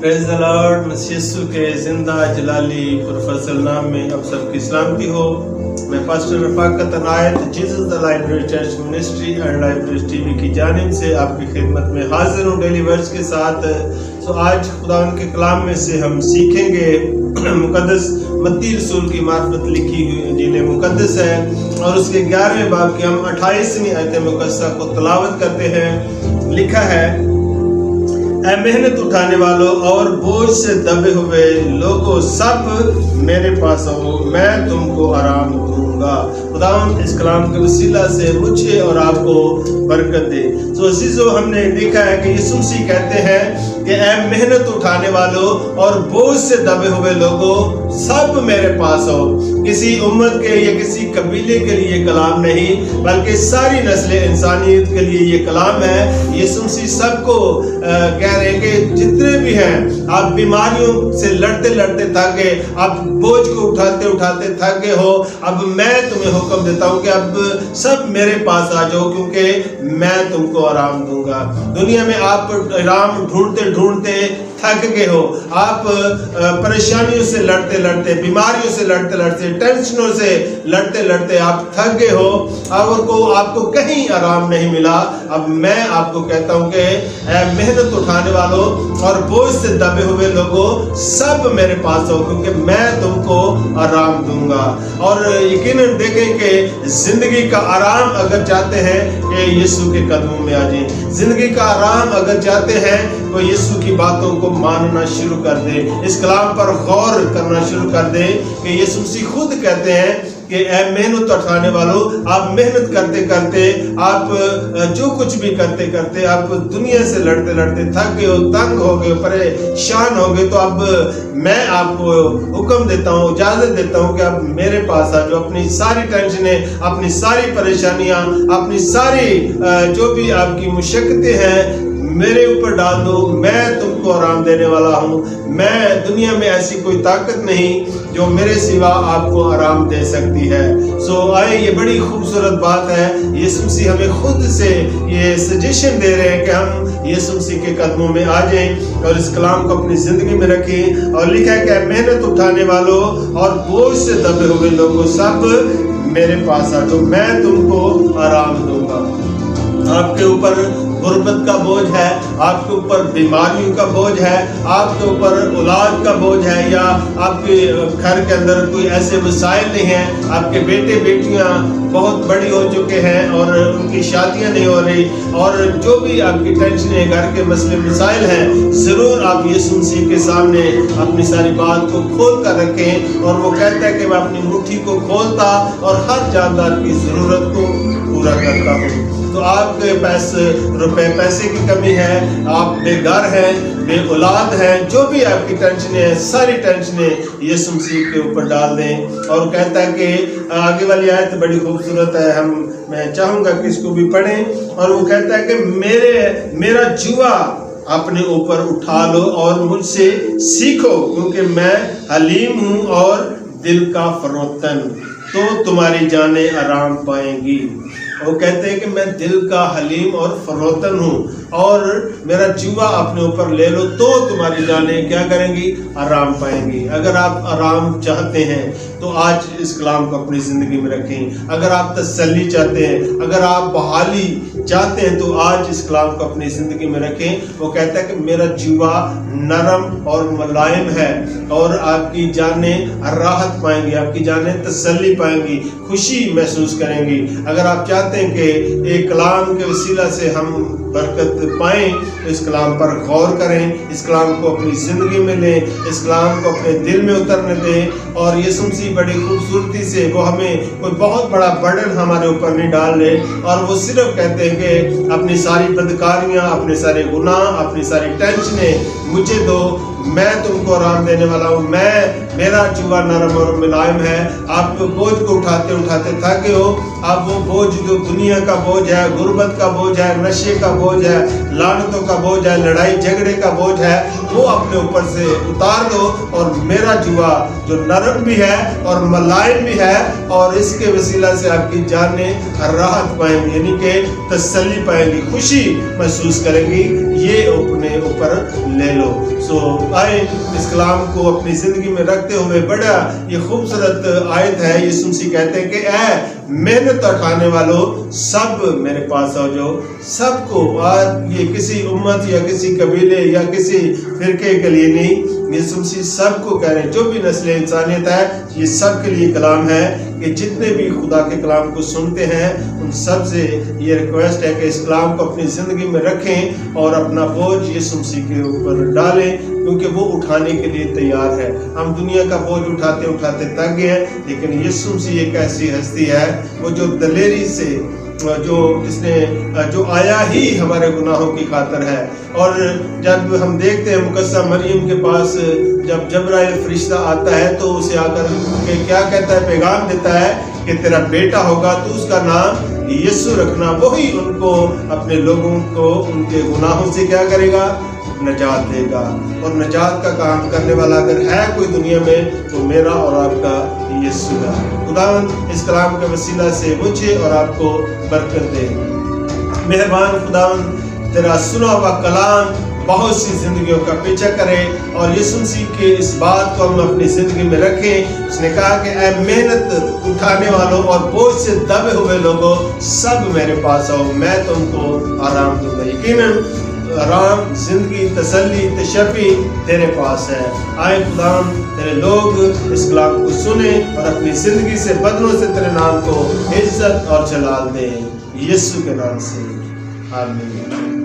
Praise the lord. मसीह यीशु के जिंदा जलाली पुरफज़ल नाम में आप सबकी सलामती हो। मैं pastor Rafaqat Inayat Jesus the library church ministry and library TV की जानिब से आपकी खिदमत में हाजिर हूँ डेली वर्ड्स के साथ। तो आज खुदा के कलाम में से हम सीखेंगे मुकद्दस मत्ती रसूल की मार्फत लिखी हुई इंजील मुकद्दस है और उसके 11वें बाब की हम 28वीं आयत मुकद्दसा को तलावत करते हैं। लिखा है, ऐ मेहनत उठाने वालों और बोझ से दबे हुए लोगों, सब मेरे पास आओ, मैं तुमको आराम दूंगा। खुदावंद इस कलाम के वसीला से मुझे और आपको बरकत दे। तो अजीजों, हमने देखा है कि यीशु मसीह कहते हैं कि ऐ मेहनत उठाने वालों और बोझ से दबे हुए लोगों, सब मेरे पास आओ। किसी उम्मत के या किसी कबीले के लिए कलाम नहीं, बल्कि सारी नस्ल इंसानियत के लिए ये कलाम है। यीशु मसीह सबको कह रहे हैं कि जितने भी हैं, आप बीमारियों से लड़ते लड़ते थक गए, आप बोझ को उठाते उठाते थक गए हो, अब मैं तुम्हें हुक्म देता हूँ कि अब सब मेरे पास आ जाओ, क्योंकि मैं तुमको आराम दूंगा। दुनिया में आप आराम ढूंढते ढूंढते थक गए हो, आप परेशानियों से लड़ते लड़ते, बीमारियों से लड़ते लड़ते, टेंशनों से लड़ते लड़ते आप थक गए हो और आपको कहीं आराम नहीं मिला। अब मैं आपको कहता हूँ कि मेहनत उठाने वालों और बोझ से दबे हुए लोगों, सब मेरे पास हो, क्योंकि मैं तुमको आराम दूंगा। और यकीनन देखें कि जिंदगी का आराम अगर चाहते हैं कि यीशु के कदमों में आ जाएं, जिंदगी का आराम अगर चाहते हैं तो यीशु की बातों को मानना शुरू कर दे, इस कलाम पर गौर करना शुरू कर दे कि यीशु मसीह खुद कहते हैं कि ऐ मेहनत उठाने वालों, आप मेहनत करते करते, आप जो कुछ भी करते करते, आप दुनिया से लड़ते लड़ते थक गए हो, तंग हो गए, परेशान हो गए, तो अब मैं आपको हुक्म देता हूँ, इजाजत देता हूँ कि आप मेरे पास आ जाओ। अपनी सारी टेंशनें, अपनी सारी परेशानियां, अपनी सारी जो भी आपकी मुश्किलें हैं, मेरे ऊपर डाल दो। मैं तुमको आराम देने वाला हूँ। मैं दुनिया में ऐसी कोई ताकत नहीं जो मेरे सिवा आपको आराम दे सकती है। सो आए, ये बड़ी खूबसूरत बात है। यीशु मसीह हमें खुद से ये सजेशन दे रहे हैं कि हम यीशु मसीह के कदमों में आ जाएं और इस कलाम को अपनी जिंदगी में रखें। और लिखा है कि मेहनत उठाने वालों और बोझ से दबे हुए लोगों, सब मेरे पास आ जाओ, मैं तुमको आराम दूंगा। आपके ऊपर गुर्बत का बोझ है, आपके ऊपर बीमारियों का बोझ है, आपके ऊपर औलाद का बोझ है, या आपके घर के अंदर कोई ऐसे वसाइल नहीं है, आपके बेटे बेटियां बहुत बड़ी हो चुके हैं और उनकी शादियां नहीं हो रही, और जो भी आपकी टेंशन है, घर के मसले मसाइल हैं, ज़रूर आप यीशु मसीह के सामने अपनी सारी बात को खोल कर रखें। और वो कहता है कि मैं अपनी मुट्ठी को खोलता और हर जानदार की ज़रूरत को पूरा करता हूँ। तो आपके पैसे की कमी है, आप बेघर हैं, बे औलाद हैं, जो भी आपकी टेंशन है, सारी टेंशनें यीशु मसीह के ऊपर डाल दें। और कहता है कि आगे वाली आयत बड़ी खूबसूरत है, मैं चाहूँगा कि इसको भी पढ़ें। और वो कहता है कि मेरा जुआ अपने ऊपर उठा लो और मुझसे सीखो, क्योंकि मैं हलीम हूँ और दिल का फरोतन, तो तुम्हारी जानें आराम पाएंगी। वो कहते हैं कि मैं दिल का हलीम और फरोतन हूँ और मेरा जुआ अपने ऊपर ले लो, तो तुम्हारी जानें क्या करेंगी? आराम पाएंगी। अगर आप आराम चाहते हैं तो आज इस कलाम को अपनी ज़िंदगी में रखें। अगर आप तसल्ली चाहते हैं, अगर आप बहाली चाहते हैं, तो आज इस कलाम को अपनी ज़िंदगी में रखें। वो कहता है कि मेरा जुआ नरम और मुलायम है और आपकी जानें राहत पाएंगी, आपकी जानें तसल्ली पाएंगी, खुशी महसूस करेंगी। अगर आप चाहते हैं कि एक कलाम के वसीला से हम बरकत पाएं, तो इस कलाम पर गौर करें, इस कलाम को अपनी ज़िंदगी में लें, इस कलाम को अपने दिल में उतरने दें। और यीशु मसीह बड़ी खूबसूरती से वो हमें कोई बहुत बड़ा बर्डन हमारे ऊपर नहीं डाल रहे, और वो सिर्फ कहते हैं कि अपनी सारी बदकारियाँ, अपने सारे गुनाह, अपनी सारी टेंशनें मुझे दो, मैं तुमको आराम देने वाला हूँ, मेरा जुआ नरम और मुलायम है। आप तो बोझ को उठाते उठाते थक गए हो, अब वो बोझ जो दुनिया का बोझ है, गुर्बत का बोझ है, नशे का बोझ है, लानतों का बोझ है, लड़ाई झगड़े का बोझ है, वो अपने ऊपर से उतार दो। और मेरा जुआ जो नरम भी है और मुलायम भी है, और इसके वसीला से आपकी जानें राहत पाएंगी, यानी कि तसल्ली पाएंगी, खुशी महसूस करेंगी। یہ اپنے اوپر لے لو۔ سو آئے اس کلام کو اپنی زندگی میں رکھتے ہوئے، بڑا یہ خوبصورت آیت ہے۔ یسوع مسیح کہتے ہیں کہ اے محنت اٹھانے والوں، سب میرے پاس آ جاؤ۔ سب کو، آج یہ کسی امت یا کسی قبیلے یا کسی فرقے کے لیے نہیں، یسوع مسیح سب کو کہہ رہے ہیں، جو بھی نسل انسانیت ہے، یہ سب کے لیے کلام ہے کہ جتنے بھی خدا کے کلام کو سنتے ہیں ان سب سے یہ ریکویسٹ ہے کہ اس کلام کو اپنی زندگی میں رکھیں اور اپنا بوجھ یسوع مسیح کے اوپر ڈالیں، کیونکہ وہ اٹھانے کے لیے تیار ہے۔ ہم دنیا کا بوجھ اٹھاتے اٹھاتے تھک گئے ہیں، لیکن یسوع مسیح ایک ایسی ہستی ہے وہ جو دلیری سے جو آیا ہی ہمارے گناہوں کی خاطر ہے۔ اور جب ہم دیکھتے ہیں مقدسہ مریم کے پاس جب جبرائیل فرشتہ آتا ہے تو اسے آ کر کیا کہتا ہے، پیغام دیتا ہے کہ تیرا بیٹا ہوگا تو اس کا نام یسوع رکھنا۔ وہی ان کو، اپنے لوگوں کو ان کے گناہوں سے کیا کرے گا، نجات دے گا۔ اور نجات کا کام کرنے والا اگر ہے کوئی دنیا میں تو میرا اور آپ کا یسوع ہے۔ خداوند اس کلام کے وسیلہ سے مجھے اور آپ کو برکت دے۔ مہربان خداوند، تیرا سنا ہوا کلام بہت سی زندگیوں کا پیچھا کرے اور یسوع مسیح کے اس بات کو ہم اپنی زندگی میں رکھیں۔ اس نے کہا کہ اے محنت اٹھانے والوں اور بوجھ سے دبے ہوئے لوگوں، سب میرے پاس آؤ، میں تم کو آرام دوں گا۔ یقیناً آرام، زندگی، تسلی، تشفی تیرے پاس ہے۔ آئے خداوند تیرے لوگ اس کلام کو سنیں اور اپنی زندگی سے، بدنوں سے تیرے نام کو عزت اور جلال دیں، یسوع کے نام سے، آمین۔